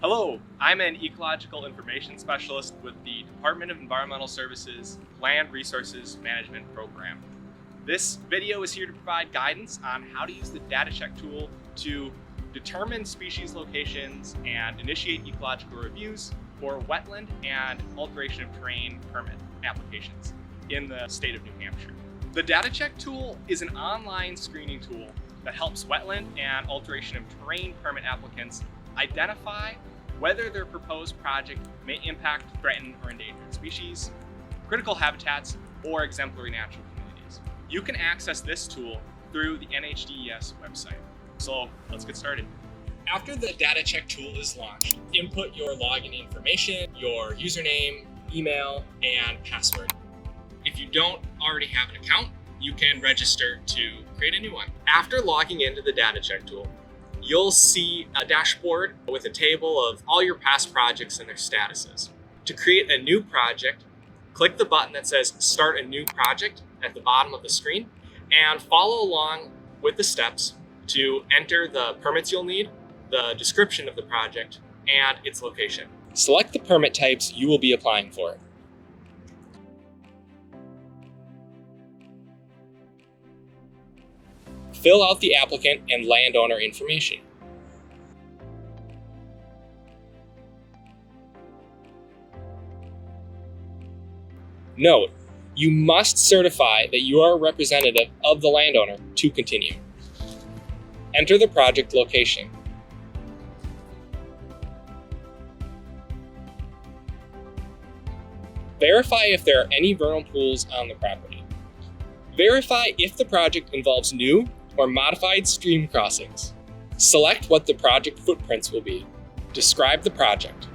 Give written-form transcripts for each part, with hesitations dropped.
Hello, I'm an Ecological Information Specialist with the Department of Environmental Services Land Resources Management Program. This video is here to provide guidance on how to use the DataCheck tool to determine species locations and initiate ecological reviews for wetland and alteration of terrain permit applications in the state of New Hampshire. The DataCheck tool is an online screening tool that helps wetland and alteration of terrain permit applicants identify whether their proposed project may impact threatened or endangered species, critical habitats, or exemplary natural communities. You can access this tool through the NHDES website. So let's get started. After the DataCheck tool is launched, input your login information, your username, email, and password. If you don't already have an account, you can register to create a new one. After logging into the DataCheck tool, you'll see a dashboard with a table of all your past projects and their statuses. To create a new project, click the button that says Start a New Project at the bottom of the screen and follow along with the steps to enter the permits you'll need, the description of the project, and its location. Select the permit types you will be applying for. Fill out the applicant and landowner information. Note, you must certify that you are a representative of the landowner to continue. Enter the project location. Verify if there are any vernal pools on the property. Verify if the project involves new or modified stream crossings. Select what the project footprints will be. Describe the project.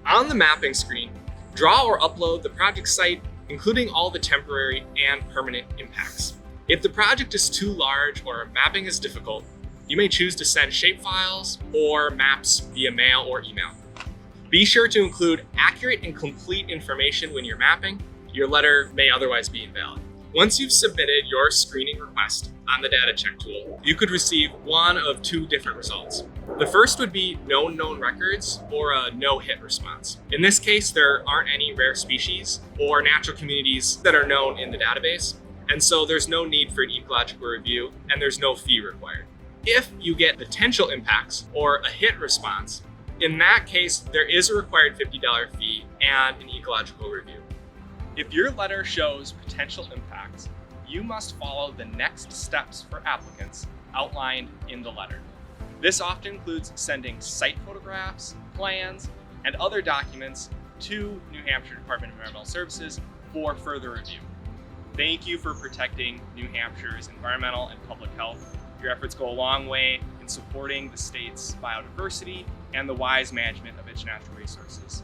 On the mapping screen, draw or upload the project site, including all the temporary and permanent impacts. If the project is too large or mapping is difficult, you may choose to send shapefiles or maps via mail or email. Be sure to include accurate and complete information when you're mapping. Your letter may otherwise be invalid. Once you've submitted your screening request on the DataCheck tool, you could receive one of two different results. The first would be known records or a no-hit response. In this case, there aren't any rare species or natural communities that are known in the database, and so there's no need for an ecological review and there's no fee required. If you get potential impacts or a hit response, in that case, there is a required $50 fee and an ecological review. If your letter shows potential impacts, you must follow the next steps for applicants outlined in the letter. This often includes sending site photographs, plans, and other documents to New Hampshire Department of Environmental Services for further review. Thank you for protecting New Hampshire's environmental and public health. Your efforts go a long way in supporting the state's biodiversity and the wise management of its natural resources.